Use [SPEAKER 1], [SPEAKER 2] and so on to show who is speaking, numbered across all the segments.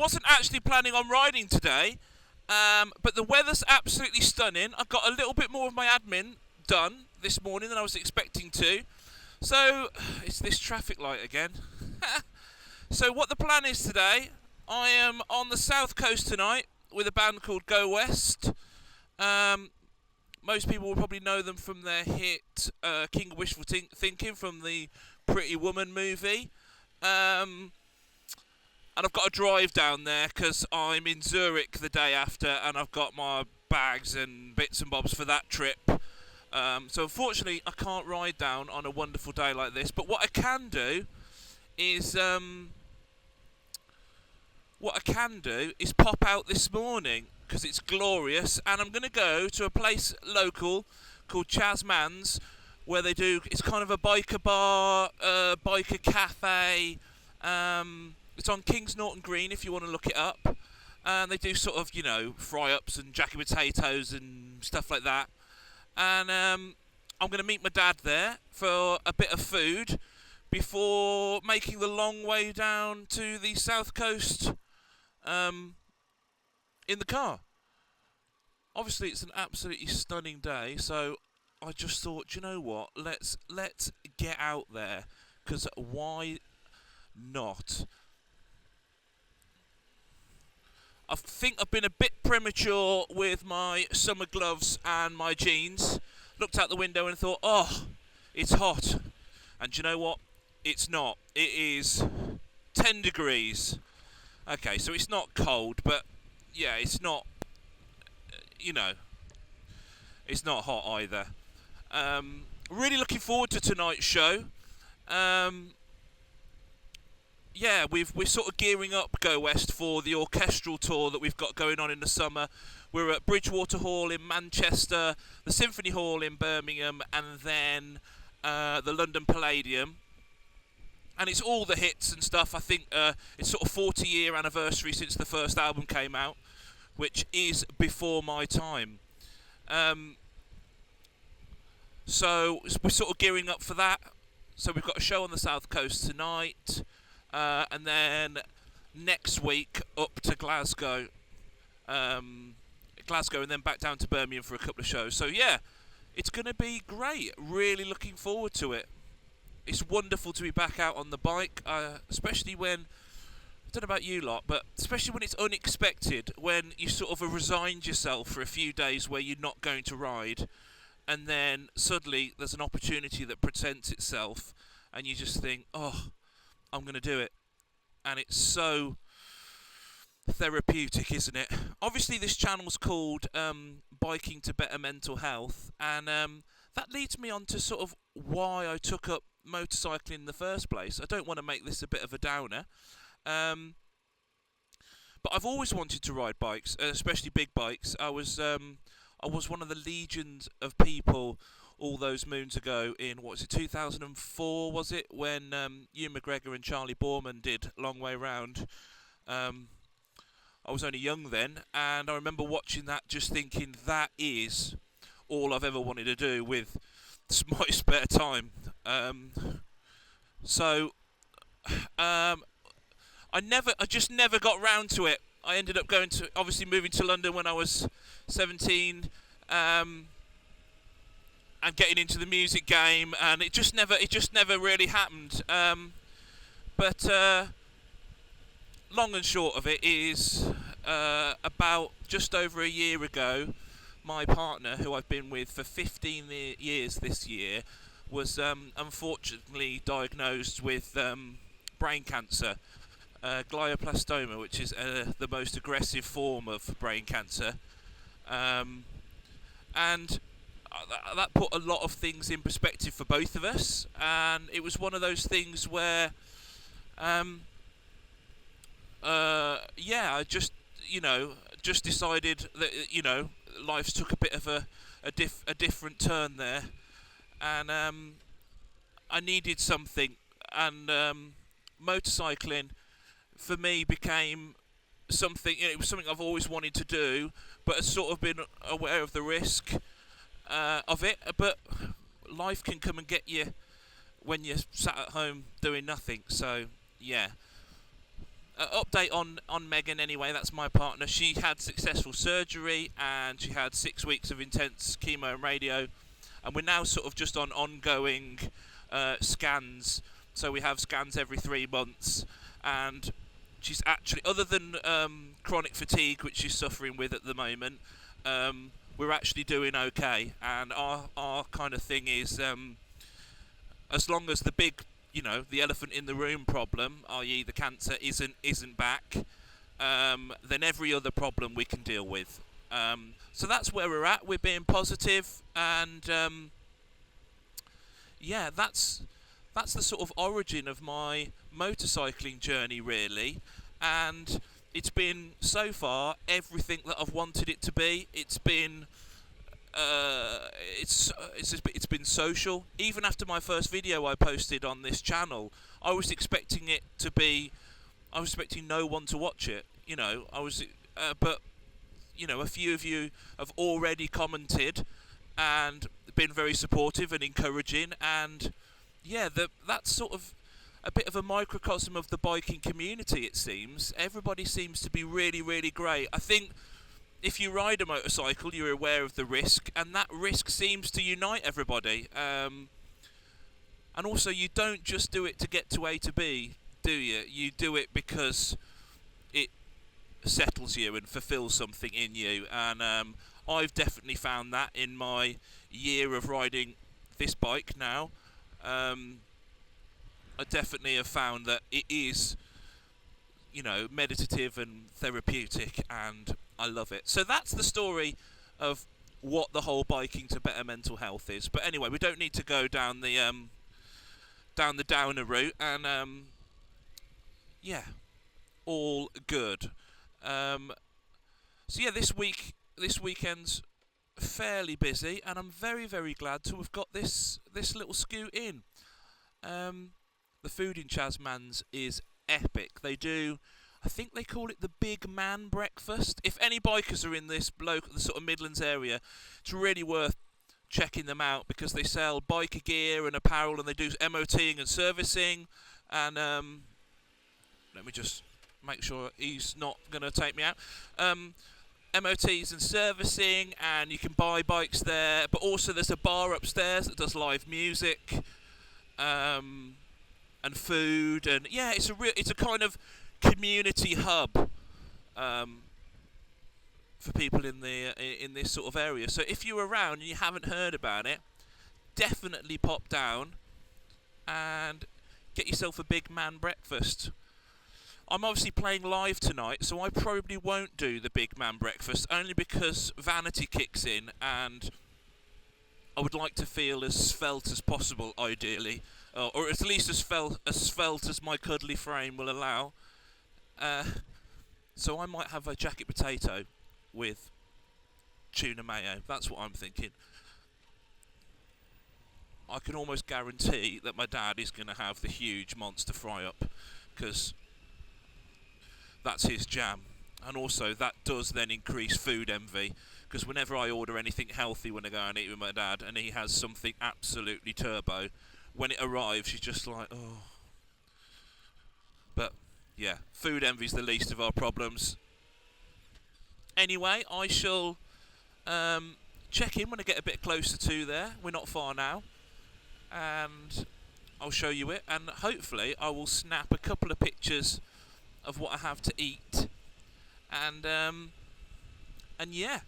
[SPEAKER 1] wasn't actually planning on riding today, but the weather's absolutely stunning. I got a little bit more of my admin done this morning than I was expecting to. So, it's this traffic light again. So what the plan is today, I am on the south coast tonight with a band called Go West. Most people will probably know them from their hit King of Wishful Thinking from the Pretty Woman movie. And I've got to drive down there because I'm in Zurich the day after, and I've got my bags and bits and bobs for that trip. So unfortunately I can't ride down on a wonderful day like this, but what I can do is pop out this morning because it's glorious, and I'm going to go to a place local called Chas Mann's where they do, it's kind of a biker bar, biker cafe. It's on Kings Norton Green if you want to look it up, and they do sort of, fry-ups and jacket potatoes and stuff like that. And I'm going to meet my dad there for a bit of food before making the long way down to the south coast in the car. Obviously, it's an absolutely stunning day, so I just thought, you know what, let's get out there, because why not? I think I've been a bit premature with my summer gloves and my jeans. Looked out the window and thought, oh, it's hot. And you know what? It's not. It is 10 degrees. Okay, so it's not cold, but yeah, it's not, it's not hot either. Really looking forward to tonight's show. Yeah, we're sort of gearing up Go West for the orchestral tour that we've got going on in the summer. We're at Bridgewater Hall in Manchester, the Symphony Hall in Birmingham, and then the London Palladium. And it's all the hits and stuff. I think it's sort of 40-year anniversary since the first album came out, which is before my time. So we're sort of gearing up for that. So we've got a show on the south coast tonight. And then next week up to Glasgow, and then back down to Birmingham for a couple of shows. So yeah, it's going to be great. Really looking forward to it. It's wonderful to be back out on the bike, especially when, I don't know about you lot, but especially when it's unexpected, when you sort of have resigned yourself for a few days where you're not going to ride, and then suddenly there's an opportunity that presents itself, and you just think, oh, I'm going to do it. And it's so therapeutic, isn't it? Obviously, this channel's called Biking to Better Mental Health, and that leads me on to sort of why I took up motorcycling in the first place. I don't want to make this a bit of a downer, but I've always wanted to ride bikes, especially big bikes. I was one of the legions of people all those moons ago in, 2004 was it, when Ewan McGregor and Charlie Borman did Long Way Round. I was only young then, and I remember watching that just thinking, that is all I've ever wanted to do with my spare time. I just never got round to it. I ended up obviously moving to London when I was 17, and getting into the music game, and it just never really happened. But long and short of it is, about just over a year ago, my partner, who I've been with for 15 years this year, was unfortunately diagnosed with brain cancer, glioblastoma, which is the most aggressive form of brain cancer, and that put a lot of things in perspective for both of us. And it was one of those things where, I just decided that life's took a bit of a different turn there, and I needed something, and motorcycling for me became something. It was something I've always wanted to do, but I've sort of been aware of the risk of it. But life can come and get you when you're sat at home doing nothing. So yeah. update on Megan anyway. That's my partner. She had successful surgery and she had 6 weeks of intense chemo and radio, and we're now sort of just on ongoing scans. So we have scans every 3 months, and she's actually, other than chronic fatigue, which she's suffering with at the moment, we're actually doing okay. And our kind of thing is, as long as the big, the elephant in the room problem, i.e. the cancer, isn't back, then every other problem we can deal with. So that's where we're at. We're being positive, and yeah, that's the sort of origin of my motorcycling journey, really. And it's been, so far, everything that I've wanted it to be. It's been it's been social. Even after my first video I posted on this channel, I was expecting no one to watch it. But a few of you have already commented and been very supportive and encouraging, and yeah, that's sort of a bit of a microcosm of the biking community, it seems. Everybody seems to be really, really great. I think if you ride a motorcycle, you're aware of the risk, and that risk seems to unite everybody. And also, you don't just do it to get to A to B, do you? You do it because it settles you and fulfills something in you. And I've definitely found that in my year of riding this bike now. I definitely have found that it is, meditative and therapeutic, and I love it. So that's the story of what the whole biking to better mental health is. But anyway, we don't need to go down the downer route, and yeah, all good. So yeah, this weekend's fairly busy, and I'm very, very glad to have got this little scoot in. The food in Chas Mann's is epic. They do, I think they call it the Big Man Breakfast. If any bikers are in the sort of Midlands area, it's really worth checking them out, because they sell biker gear and apparel, and they do MOTing and servicing. And let me just make sure he's not going to take me out. MOTs and servicing, and you can buy bikes there, but also there's a bar upstairs that does live music, and food, and yeah, it's a kind of community hub for people in this sort of area. So if you're around and you haven't heard about it, definitely pop down and get yourself a Big Man Breakfast. I'm obviously playing live tonight, so I probably won't do the Big Man Breakfast, only because vanity kicks in, and I would like to feel as svelte as possible, ideally, or at least as svelte as my cuddly frame will allow. So I might have a jacket potato with tuna mayo. That's what I'm thinking. I can almost guarantee that my dad is going to have the huge monster fry-up, because that's his jam. And also, that does then increase food envy, because whenever I order anything healthy when I go and eat with my dad, and he has something absolutely turbo, when it arrives, he's just like, oh. But, yeah, food envy's the least of our problems. Anyway, I shall check in when I get a bit closer to there. We're not far now. And I'll show you it, and hopefully I will snap a couple of pictures of what I have to eat, and yeah,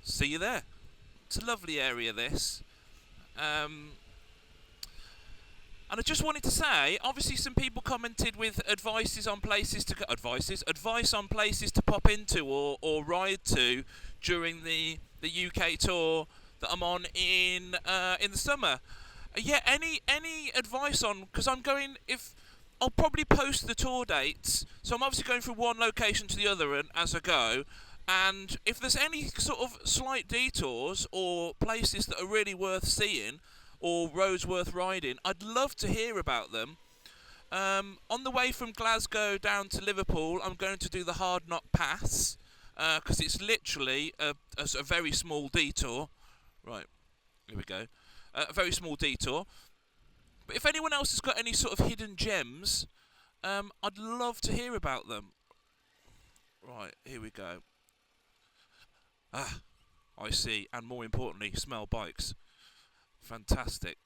[SPEAKER 1] see you there. It's a lovely area, this. And I just wanted to say, obviously some people commented with advice on places to pop into or ride to during the UK tour that I'm on in the summer. Yeah, any advice on, because I'm going, I'll probably post the tour dates, so I'm obviously going from one location to the other and as I go, and if there's any sort of slight detours or places that are really worth seeing or roads worth riding, I'd love to hear about them. On the way from Glasgow down to Liverpool, I'm going to do the Hard Knock Pass, because it's literally a very small detour. Right, here we go. A very small detour. But if anyone else has got any sort of hidden gems I'd love to hear about them. Right, here we go. Ah, I see, and more importantly, smell bikes. Fantastic.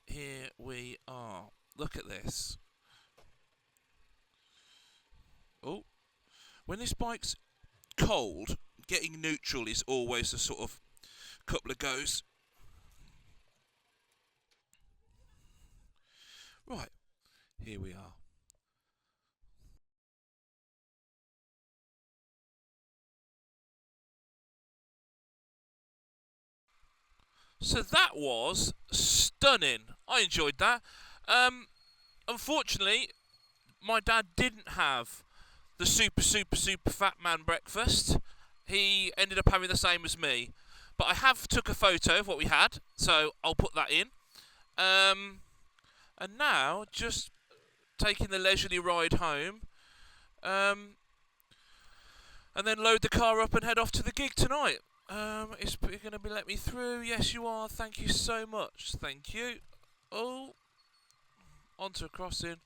[SPEAKER 1] Here we are. Look at this. Oh, when this bike's cold, getting neutral is always a sort of couple of goes. Right, here we are. So that was stunning. I enjoyed that. Unfortunately, my dad didn't have the super fat man breakfast. He ended up having the same as me. But I have took a photo of what we had, so I'll put that in. And now, just taking the leisurely ride home, and then load the car up and head off to the gig tonight. It's going to be let me through. Yes, you are. Thank you so much. Thank you. Oh, onto a crossing.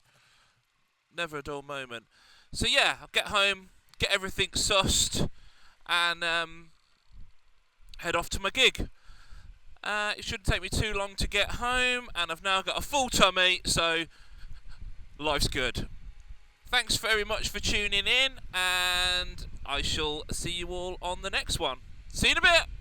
[SPEAKER 1] Never a dull moment. So yeah, I'll get home, get everything sussed, and head off to my gig. It shouldn't take me too long to get home, and I've now got a full tummy, so life's good. Thanks very much for tuning in, and I shall see you all on the next one. See you in a bit!